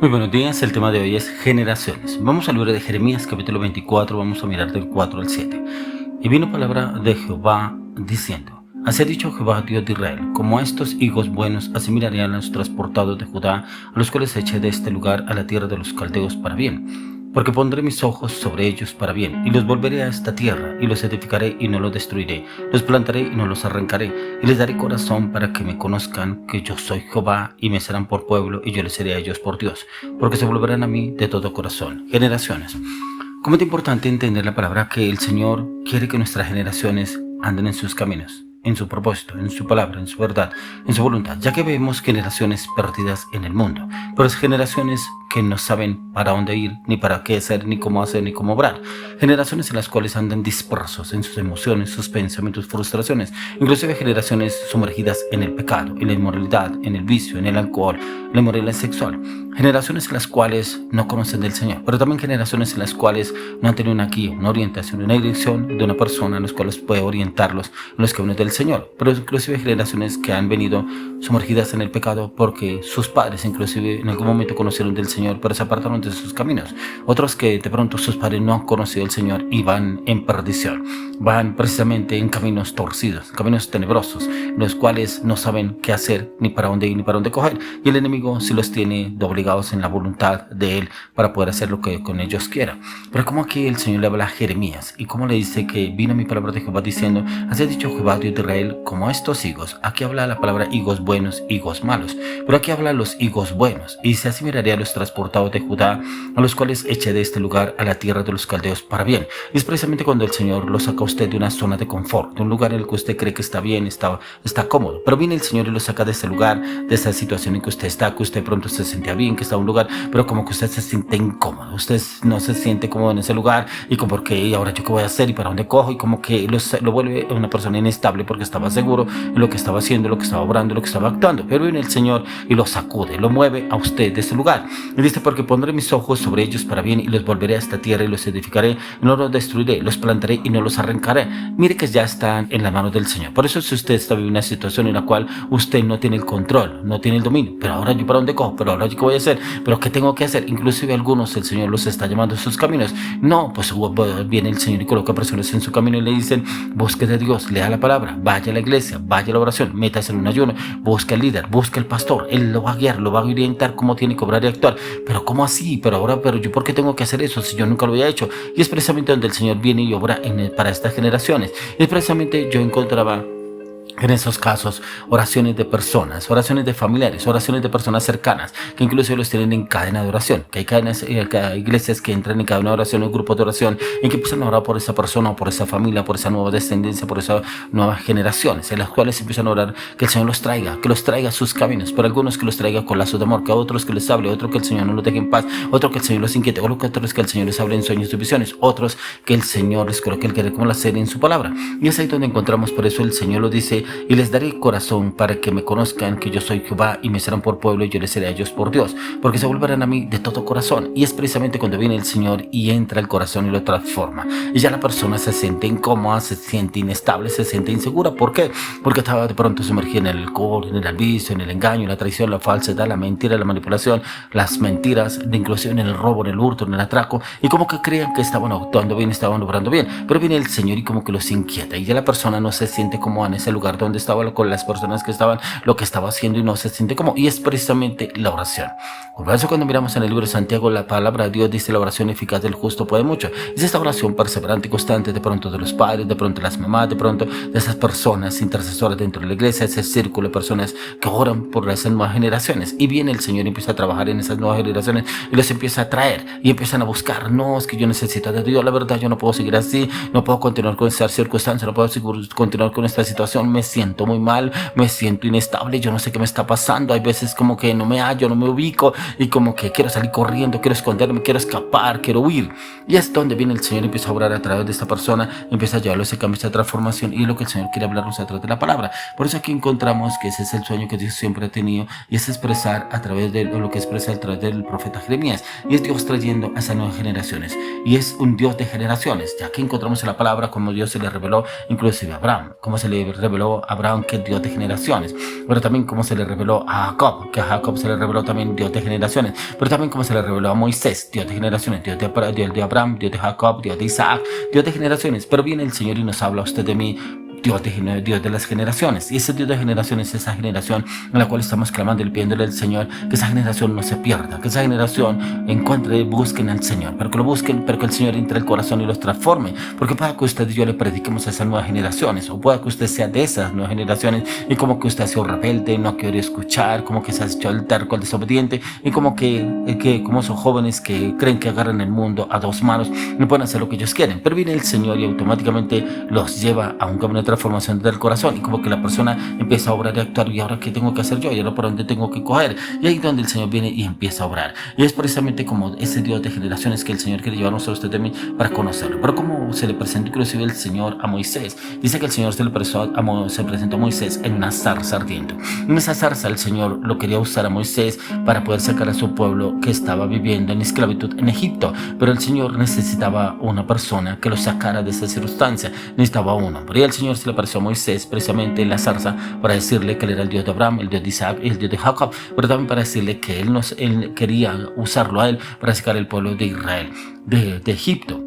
Muy buenos días, el tema de hoy es generaciones. Vamos al libro de Jeremías capítulo 24, vamos a mirar del 4 al 7. Y vino palabra de Jehová diciendo: Así ha dicho Jehová, Dios de Israel: como a estos higos buenos, así miraré a los transportados de Judá, a los cuales eché de este lugar a la tierra de los caldeos para bien. Porque pondré mis ojos sobre ellos para bien, y los volveré a esta tierra, y los edificaré y no los destruiré, los plantaré y no los arrancaré, y les daré corazón para que me conozcan que yo soy Jehová, y me serán por pueblo, y yo les seré a ellos por Dios, porque se volverán a mí de todo corazón. Generaciones. Como es importante entender la palabra que el Señor quiere que nuestras generaciones anden en sus caminos, en su propósito, en su palabra, en su verdad, en su voluntad, ya que vemos generaciones perdidas en el mundo, pero es generaciones que no saben para dónde ir, ni para qué hacer, ni cómo hacer, ni cómo obrar. Generaciones en las cuales andan dispersos en sus emociones, sus pensamientos, frustraciones. Inclusive generaciones sumergidas en el pecado, en la inmoralidad, en el vicio, en el alcohol, en la inmoralidad sexual. Generaciones en las cuales no conocen del Señor, pero también generaciones en las cuales no han tenido una guía, una orientación, una dirección de una persona en los cuales puede orientarlos en los caminos del Señor. Pero inclusive generaciones que han venido sumergidas en el pecado porque sus padres inclusive en algún momento conocieron del Señor, pero se apartaron de sus caminos. Otros que de pronto sus padres no han conocido al Señor y van en perdición, van precisamente en caminos torcidos, caminos tenebrosos, en los cuales no saben qué hacer, ni para dónde ir, ni para dónde coger. Y el enemigo sí los tiene obligados en la voluntad de Él para poder hacer lo que con ellos quiera. Pero como aquí el Señor le habla a Jeremías, y como le dice que vino mi palabra de Jehová diciendo: así ha dicho Jehová, Dios de Israel, como estos higos. Aquí habla la palabra higos buenos, higos malos, pero aquí habla los higos buenos. Y dice: así miraré a los transportados de Judá, a los cuales eché de este lugar a la tierra de los caldeos para bien. Y es precisamente cuando el Señor lo saca a usted de una zona de confort, de un lugar en el que usted cree que está bien, está cómodo, pero viene el Señor y lo saca de ese lugar, de esa situación en que usted está, que usted pronto se sentía bien, que está en un lugar, pero como que usted se siente incómodo, usted no se siente cómodo en ese lugar, y como porque ahora yo qué voy a hacer y para dónde cojo, y como que lo vuelve una persona inestable porque estaba seguro en lo que estaba haciendo, lo que estaba obrando, lo que estaba actuando. Pero viene el Señor y lo sacude, lo mueve a usted de ese lugar, y dice: porque pondré mis ojos sobre ellos para bien, y los volveré a esta tierra, y los edificaré y no los destruiré, los plantaré y no los arrancaré. Mire que ya están en las manos del Señor. Por eso si usted está viviendo una situación en la cual usted no tiene el control, no tiene el dominio, pero ahora yo para dónde cojo, pero ahora yo qué voy a hacer, pero qué tengo que hacer, inclusive algunos el Señor los está llamando a sus caminos. No, pues viene el Señor y coloca personas en su camino y le dicen: busque de Dios, lea la palabra, vaya a la iglesia, vaya a la oración, métase en un ayuno, busque al líder, busque al pastor, él lo va a guiar, lo va a orientar cómo tiene que obrar y actuar. Pero ¿cómo así? Pero yo ¿por qué tengo que hacer eso si yo nunca lo había hecho? Y es precisamente donde el Señor viene y obra para estas generaciones. Y es precisamente yo encontraba en esos casos oraciones de personas, oraciones de familiares, oraciones de personas cercanas, que incluso los tienen en cadena de oración, que hay iglesias que entran en cadena de oración, en grupos de oración, en que empiezan a orar por esa persona, o por esa familia, por esa nueva descendencia, por esas nuevas generaciones, en las cuales empiezan a orar que el Señor los traiga, que los traiga a sus caminos, por algunos que los traiga con lazos de amor, que a otros que les hable, otro que el Señor no los deje en paz, otro que el Señor los inquiete, otros que el Señor les hable en sueños y visiones, otros que el Señor les coloque el querer como la serie en su palabra. Y es ahí donde encontramos, por eso el Señor lo dice: y les daré corazón para que me conozcan que yo soy Jehová, y me serán por pueblo, y yo les seré a ellos por Dios, porque se volverán a mí de todo corazón. Y es precisamente cuando viene el Señor y entra al corazón y lo transforma, y ya la persona se siente incómoda, se siente inestable, se siente insegura. ¿Por qué? Porque estaba de pronto sumergida en el alcohol, en el vicio, en el engaño, la traición, la falsedad, la mentira, la manipulación, las mentiras, de inclusión en el robo, en el hurto, en el atraco, y como que creían que estaban actuando bien, estaban obrando bien, pero viene el Señor y como que los inquieta, y ya la persona no se siente cómoda en ese lugar donde estaba, con las personas que estaban, lo que estaba haciendo, y no se siente como. Y es precisamente la oración. Por eso cuando miramos en el libro de Santiago, la palabra de Dios dice: la oración eficaz del justo puede mucho. Es esta oración perseverante y constante, de pronto de los padres, de pronto de las mamás, de pronto de esas personas intercesoras dentro de la iglesia, ese círculo de personas que oran por esas nuevas generaciones. Y viene el Señor y empieza a trabajar en esas nuevas generaciones y los empieza a traer, y empiezan a buscar: no, es que yo necesito de Dios, la verdad yo no puedo seguir así, no puedo continuar con esta circunstancia, no puedo continuar con esta situación, me siento muy mal, me siento inestable, yo no sé qué me está pasando. Hay veces como que no me hallo, no me ubico, y como que quiero salir corriendo, quiero esconderme, quiero escapar, quiero huir. Y es donde viene el Señor y empieza a obrar a través de esta persona, empieza a llevarlo a ese cambio, esa transformación, y es lo que el Señor quiere hablarnos a través de la palabra. Por eso aquí encontramos que ese es el sueño que Dios siempre ha tenido, y es expresar a través de lo que expresa a través del profeta Jeremías, y es Dios trayendo a esas nuevas generaciones, y es un Dios de generaciones, ya que encontramos en la palabra como Dios se le reveló inclusive a Abraham, como se le reveló reveló a Abraham, que es Dios de generaciones, pero también como se le reveló a Jacob, que a Jacob se le reveló también Dios de generaciones, pero también como se le reveló a Moisés, Dios de generaciones, Dios de Abraham, Dios de Jacob, Dios de Isaac, Dios de generaciones. Pero viene el Señor y nos habla a usted de mí, Dios de las generaciones. Y ese Dios de generaciones, esa generación en la cual estamos clamando y pidiéndole al Señor que esa generación no se pierda, que esa generación encuentre, busquen al Señor, pero que lo busquen, pero que el Señor entre al corazón y los transforme, porque pueda que usted y yo le prediquemos a esas nuevas generaciones, o pueda que usted sea de esas nuevas generaciones y como que usted ha sido rebelde, no quiere escuchar, como que se ha hecho el terco, el desobediente, y como como son jóvenes que creen que agarran el mundo a dos manos, no pueden hacer lo que ellos quieren, pero viene el Señor y automáticamente los lleva a un camino de transformación del corazón, y como que la persona empieza a obrar y a actuar. ¿Y ahora qué tengo que hacer yo? ¿Y ahora por dónde tengo que coger? Y ahí es donde el Señor viene y empieza a obrar. Y es precisamente como ese Dios de generaciones que el Señor quiere llevarnos a usted también para conocerlo. Pero como se le presentó inclusive el Señor a Moisés, dice que el Señor se presentó a Moisés en una zarza ardiente. En esa zarza el Señor lo quería usar a Moisés para poder sacar a su pueblo que estaba viviendo en esclavitud en Egipto, pero el Señor necesitaba una persona que lo sacara de esa circunstancia, necesitaba un hombre, y el Señor se le apareció a Moisés precisamente en la zarza para decirle que él era el Dios de Abraham, el Dios de Isaac y el Dios de Jacob, pero también para decirle que él quería usarlo a él para sacar el pueblo de Israel de Egipto.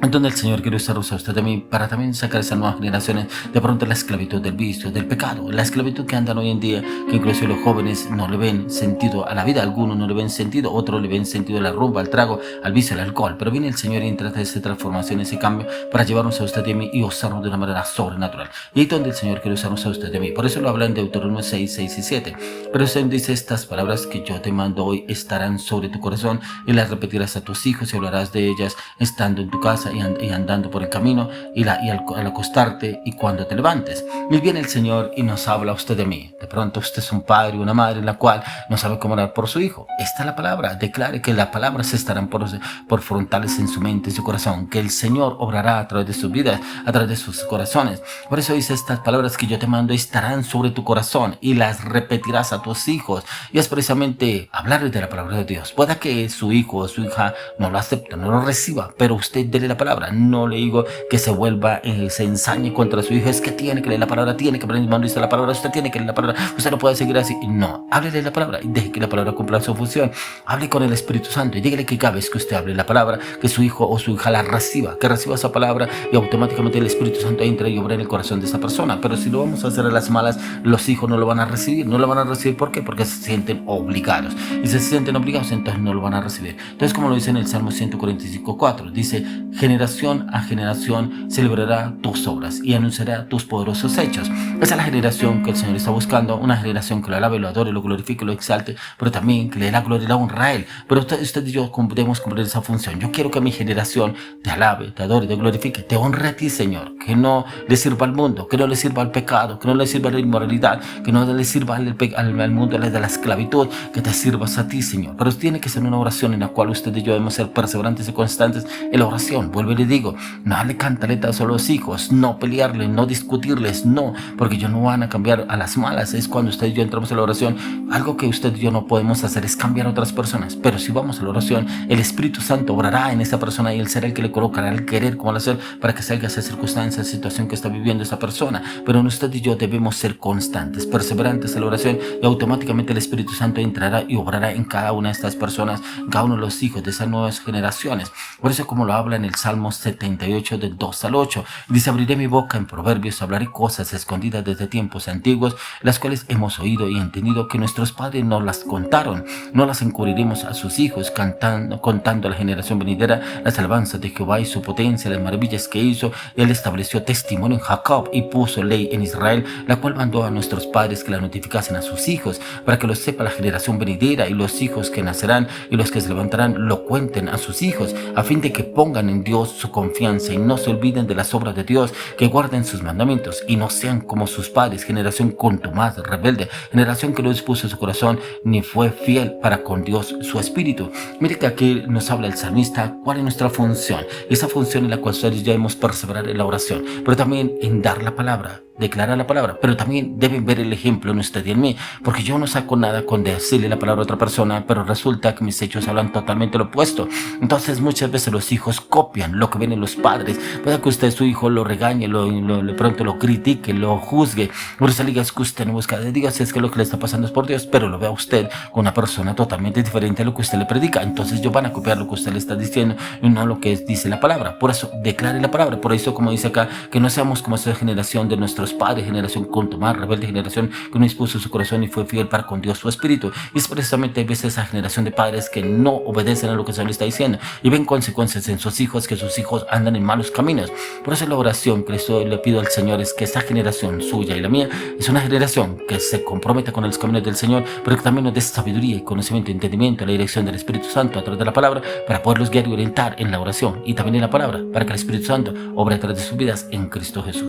Entonces el Señor quiere usarlos a usted también para también sacar esas nuevas generaciones de pronto la esclavitud del vicio, del pecado, la esclavitud que andan hoy en día, que incluso los jóvenes no le ven sentido a la vida, algunos no le ven sentido, otros le ven sentido a la rumba, al trago, al vicio, al alcohol, pero viene el Señor y trata de esa transformación, ese cambio para llevarnos a usted de mí y usarnos de una manera sobrenatural. Y ahí es donde el Señor quiere usarnos a usted de mí. Por eso lo habla en Deuteronomio 6, 6 y 7. Pero el Señor dice: estas palabras que yo te mando hoy estarán sobre tu corazón y las repetirás a tus hijos y hablarás de ellas estando en tu casa y andando por el camino y al acostarte y cuando te levantes. Y viene el Señor y nos habla a usted de mí. De pronto usted es un padre o una madre en la cual no sabe cómo orar por su hijo. Esta es la palabra. Declare que las palabras estarán por frontales en su mente y su corazón, que el Señor obrará a través de sus vidas, a través de sus corazones. Por eso dice: estas palabras que yo te mando estarán sobre tu corazón y las repetirás a tus hijos. Y es precisamente hablarles de la palabra de Dios. Pueda que su hijo o su hija no lo acepte, no lo reciba, pero usted dele la palabra. No le digo que se vuelva, se ensañe contra su hijo. Es que tiene que leer la palabra, tiene que memorizar la palabra, usted tiene que leer la palabra, usted no puede seguir así. No, háblele la palabra y deje que la palabra cumpla su función. Hable con el Espíritu Santo y dígale que cada vez que usted hable la palabra, que su hijo o su hija la reciba, que reciba esa palabra, y automáticamente el Espíritu Santo entra y obra en el corazón de esa persona. Pero si lo vamos a hacer a las malas, los hijos no lo van a recibir. No lo van a recibir, ¿por qué? Porque se sienten obligados, y si se sienten obligados, entonces no lo van a recibir. Entonces, como lo dice en el Salmo 145:4, dice: generación a generación celebrará tus obras y anunciará tus poderosos hechos. Esa es la generación que el Señor está buscando, una generación que lo alabe, lo adore, lo glorifique, lo exalte, pero también que le dé la gloria y la honra a Él. Pero usted y yo debemos cumplir esa función. Yo quiero que mi generación te alabe, te adore, te glorifique, te honre a ti, Señor, que no le sirva al mundo, que no le sirva al pecado, que no le sirva a la inmoralidad, que no le sirva al mundo de la esclavitud, que te sirvas a ti, Señor. Pero tiene que ser una oración en la cual usted y yo debemos ser perseverantes y constantes en la oración. Vuelvo y le digo: no darle cantaletas a los hijos, no pelearles, no discutirles, no, porque ellos no van a cambiar a las malas. Es cuando usted y yo entramos a la oración. Algo que usted y yo no podemos hacer es cambiar a otras personas, pero si vamos a la oración, el Espíritu Santo obrará en esa persona y Él será el que le colocará el querer como el hacer para que salga esa circunstancia, esa situación que está viviendo esa persona. Pero usted y yo debemos ser constantes, perseverantes en la oración, y automáticamente el Espíritu Santo entrará y obrará en cada una de estas personas, en cada uno de los hijos de esas nuevas generaciones. Por eso, como lo habla en el Salmo 78 del 2 al 8, dice: abriré mi boca en proverbios, hablaré cosas escondidas desde tiempos antiguos, las cuales hemos oído y entendido que nuestros padres nos las contaron. No las encubriremos a sus hijos, contando a la generación venidera las alabanzas de Jehová y su potencia, las maravillas que hizo. Él estableció testimonio en Jacob y puso ley en Israel, la cual mandó a nuestros padres que la notificasen a sus hijos, para que lo sepa la generación venidera, y los hijos que nacerán y los que se levantarán lo cuenten a sus hijos, a fin de que pongan en Dios su confianza y no se olviden de las obras de Dios, que guarden sus mandamientos y no sean como sus padres, generación contumaz, rebelde, generación que no dispuso su corazón ni fue fiel para con Dios su espíritu. Mire que aquí nos habla el salmista cuál es nuestra función, esa función en la cual nosotros ya hemos perseverado en la oración, pero también en dar la palabra. declara la palabra, pero también deben ver el ejemplo en usted y en mí, porque yo no saco nada con decirle la palabra a otra persona, pero resulta que mis hechos hablan totalmente lo opuesto. Entonces muchas veces los hijos copian lo que ven en los padres. Puede que usted su hijo lo regañe, de pronto lo critique, lo juzgue, por eso le diga es que usted no busca de Dios, es que lo que le está pasando es por Dios, pero lo ve a usted con una persona totalmente diferente a lo que usted le predica. Entonces ellos van a copiar lo que usted le está diciendo y no lo que dice la palabra. Por eso declare la palabra. Por eso, como dice acá, que no seamos como esa generación de nuestros padres, generación contumaz, rebelde, generación que no dispuso su corazón y fue fiel para con Dios su espíritu. Y es precisamente a veces esa generación de padres que no obedecen a lo que el Señor le está diciendo y ven consecuencias en sus hijos, que sus hijos andan en malos caminos. Por eso la oración que le pido al Señor es que esta generación suya y la mía es una generación que se comprometa con los caminos del Señor, pero que también nos dé sabiduría y conocimiento, entendimiento, la dirección del Espíritu Santo a través de la palabra para poderlos guiar y orientar en la oración y también en la palabra, para que el Espíritu Santo obre a través de sus vidas en Cristo Jesús.